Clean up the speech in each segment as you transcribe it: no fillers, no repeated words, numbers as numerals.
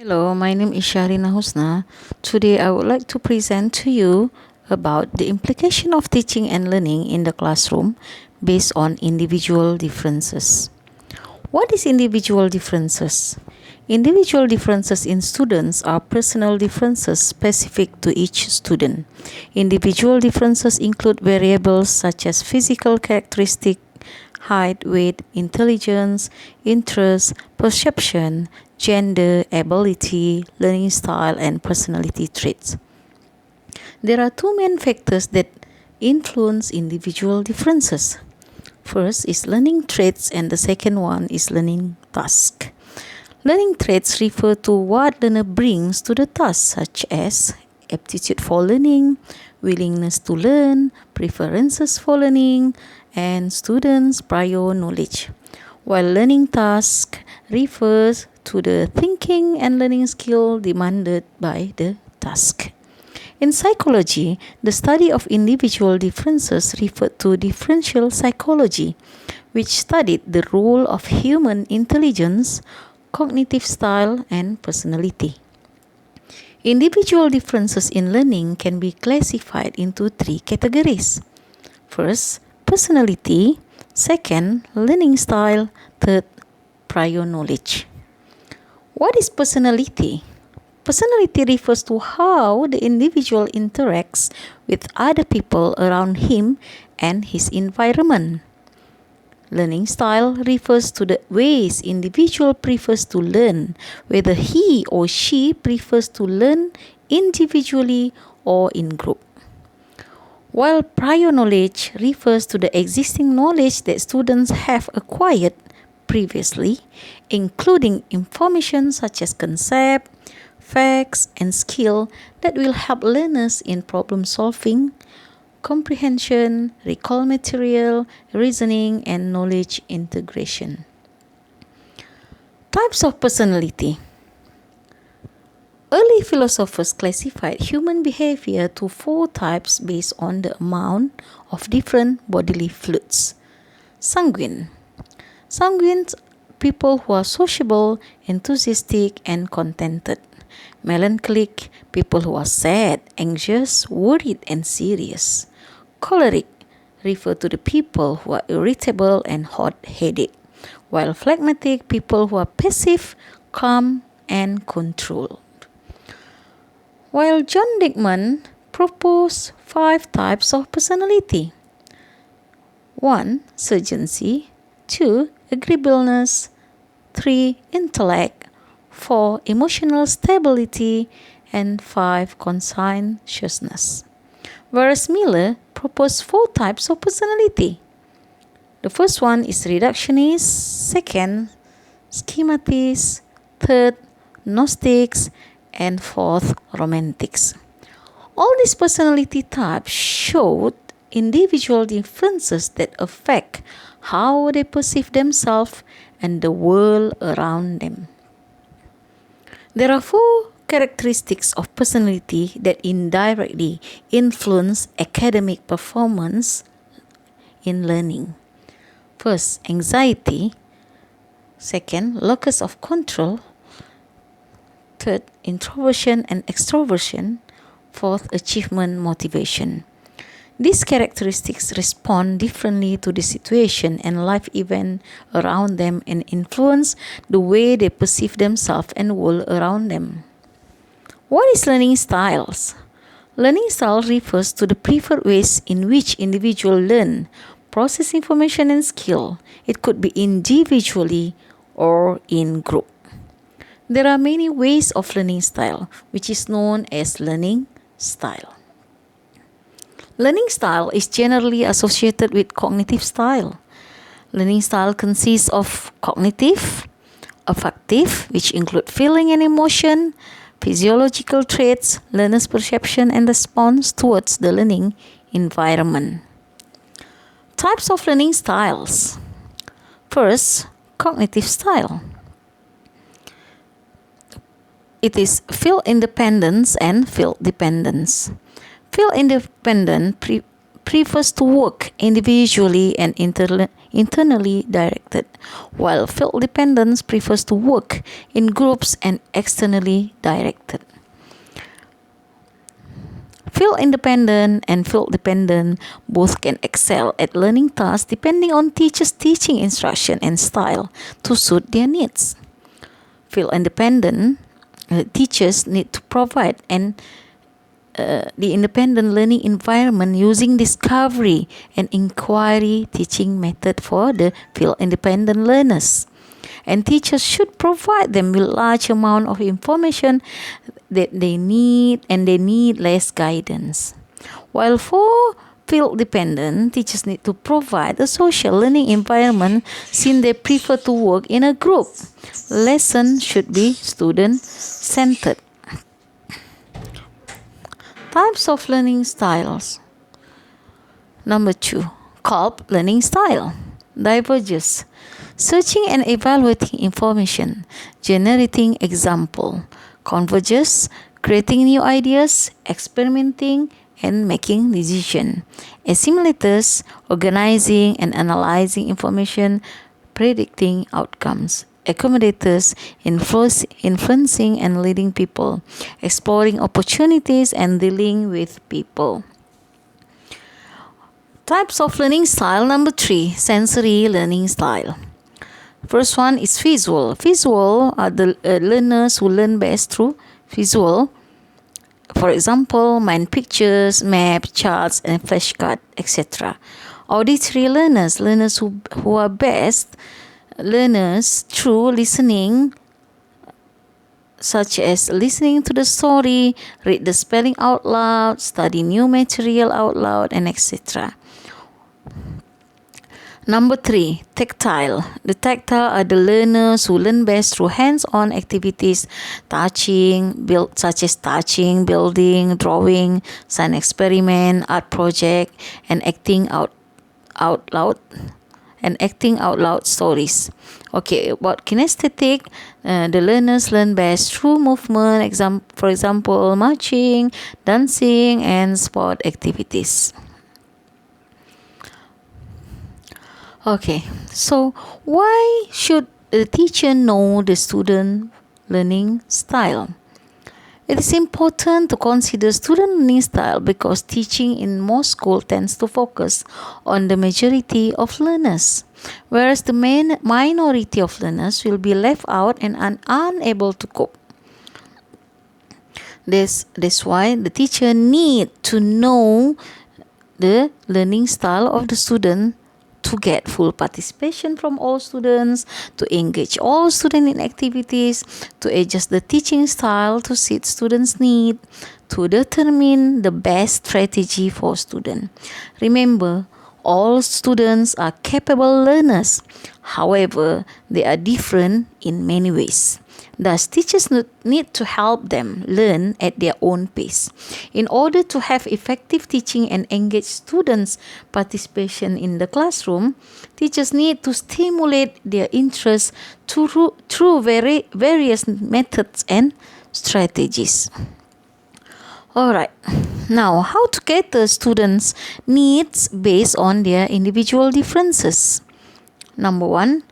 Hello, my name is Sharina Husna. Today I would like to present to you about the implication of teaching and learning in the classroom based on individual differences. What is individual differences? Individual differences in students are personal differences specific to each student. Individual differences include variables such as physical characteristics, height, weight, intelligence, interest, perception, gender, ability, learning style, and personality traits. There are two main factors that influence individual differences. First is learning traits, and the second one is learning task. Learning traits refer to what learner brings to the task, such as aptitude for learning, willingness to learn, preferences for learning, and students' prior knowledge. While learning task refers to the thinking and learning skill demanded by the task. In psychology, the study of individual differences referred to differential psychology, which studied the role of human intelligence, cognitive style, and personality. Individual differences in learning can be classified into three categories. First, personality. Second, learning style. Third, prior knowledge. What is personality? Personality refers to how the individual interacts with other people around him and his environment. Learning style refers to the ways individual prefers to learn, whether he or she prefers to learn individually or in group. While prior knowledge refers to the existing knowledge that students have acquired previously, including information such as concept, facts, and skill that will help learners in problem solving, comprehension, recall material, reasoning, and knowledge integration. Types of personality. Early philosophers classified human behavior to four types based on the amount of different bodily fluids. Sanguine. Sanguines people who are sociable, enthusiastic, and contented. Melancholic people who are sad, anxious, worried, and serious. Choleric refer to the people who are irritable and hot-headed, while phlegmatic people who are passive, calm, and controlled. While John Dickman proposed 5 types of personality. 1. Surgency. 2. Agreeableness. 3. Intellect. 4. Emotional stability. And 5. Conscientiousness. Whereas Miller proposed 4 types of personality. The first one is reductionist. Second, schematist. Third, gnostics. And fourth, romantics. All these personality types showed individual differences that affect how they perceive themselves and the world around them. There are 4 characteristics of personality that indirectly influence academic performance in learning. First, anxiety. Second, locus of control. Third, introversion and extroversion. Fourth, achievement motivation. These characteristics respond differently to the situation and life event around them and influence the way they perceive themselves and world around them. What is learning styles? Learning style refers to the preferred ways in which individuals learn, process information and skill. It could be individually or in group. There are many ways of learning style, which is known as learning style. Learning style is generally associated with cognitive style. Learning style consists of cognitive, affective, which include feeling and emotion, physiological traits, learner's perception and response towards the learning environment. Types of learning styles. First, cognitive style. It is field independence and field dependence. Field independent prefers to work individually and internally directed, while field dependence prefers to work in groups and externally directed. Field independent and field dependent both can excel at learning tasks depending on teachers' teaching instruction and style to suit their needs. Field independent teachers need to provide the independent learning environment using discovery and inquiry teaching method for the field independent learners. And teachers should provide them with large amount of information that they need, and they need less guidance. While for field dependent, teachers need to provide a social learning environment since they prefer to work in a group. Lesson should be student centered. Types of learning styles. Number 2, KOLB learning style. Diverges. Searching and evaluating information, generating example. Converges, creating new ideas, experimenting, and making decision. Assimilators, organizing and analyzing information, predicting outcomes. Accommodators, influencing and leading people, exploring opportunities and dealing with people. Types of learning style. Number 3, sensory learning style. First one is visual. Visual are the learners who learn best through visual. For example, mind pictures, maps, charts, and flashcards, etc. Auditory learners, learners who are best learners through listening, such as listening to the story, read the spelling out loud, study new material out loud, and etc. Number 3, tactile. The tactile are the learners who learn best through hands-on activities, such as touching, building, drawing, science experiment, art project, and acting out loud stories. Okay, about kinesthetic, the learners learn best through movement, for example, marching, dancing, and sport activities. Okay, so why should the teacher know the student learning style? It is important to consider student learning style because teaching in most schools tends to focus on the majority of learners, whereas the minority of learners will be left out and unable to cope. That's why the teacher need to know the learning style of the student to get full participation from all students, to engage all students in activities, to adjust the teaching style to suit students' need, to determine the best strategy for students. Remember, all students are capable learners. However, they are different in many ways. Thus, teachers need to help them learn at their own pace. In order to have effective teaching and engage students' participation in the classroom, teachers need to stimulate their interest through various methods and strategies. Alright, now how to cater students' needs based on their individual differences. Number 1,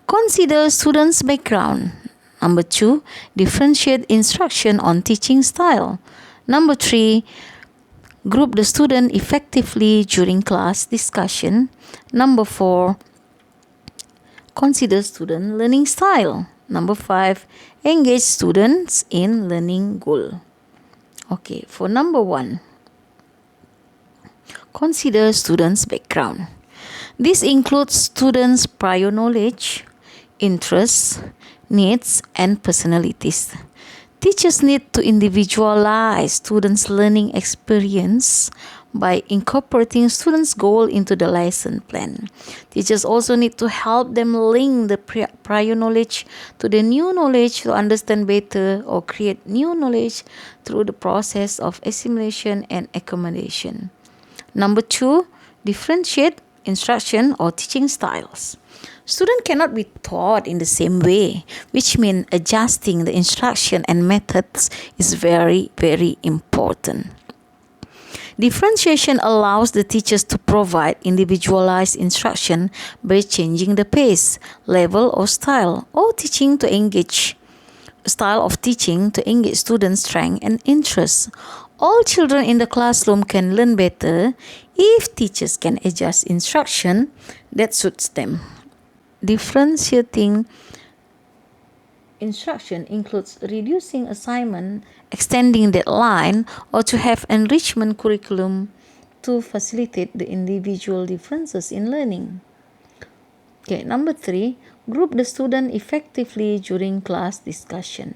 consider students' background. Number 2, differentiate instruction on teaching style. Number 3, group the student effectively during class discussion. Number 4, consider student learning style. Number 5, engage students in learning goal. Okay, for number 1, consider students' background. This includes students' prior knowledge, interests, needs, and personalities. Teachers need to individualize students' learning experience by incorporating students' goal into the lesson plan. Teachers also need to help them link the prior knowledge to the new knowledge to understand better or create new knowledge through the process of assimilation and accommodation. Number 2, differentiate instruction or teaching styles. Students cannot be taught in the same way, which means adjusting the instruction and methods is very, very important. Differentiation allows the teachers to provide individualized instruction by changing the pace, level, or style, or teaching to engage style of teaching to engage students' strength and interests. All children in the classroom can learn better if teachers can adjust instruction that suits them. Differentiating instruction includes reducing assignment, extending deadline, or to have enrichment curriculum to facilitate the individual differences in learning. Okay, number 3, group the student effectively during class discussion.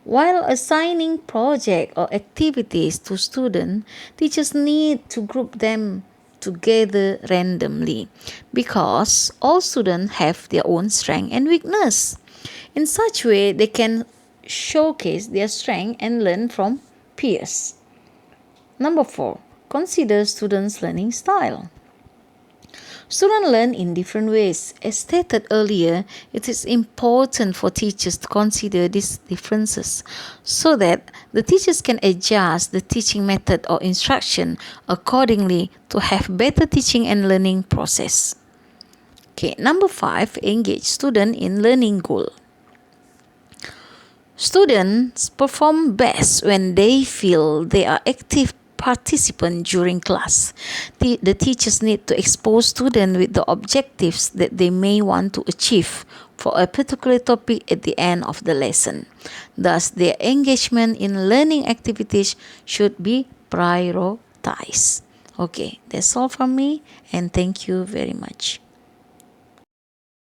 While assigning project or activities to students, teachers need to group them together randomly because all students have their own strength and weakness. In such way, they can showcase their strength and learn from peers. Number 4, consider students' learning style. Students learn in different ways. As stated earlier, it is important for teachers to consider these differences so that the teachers can adjust the teaching method or instruction accordingly to have better teaching and learning process. Okay, number 5, engage student in learning goal. Students perform best when they feel they are active participant during class. The teachers need to expose students with the objectives that they may want to achieve for a particular topic at the end of the lesson. Thus, their engagement in learning activities should be prioritized. Okay, that's all from me, and thank you very much.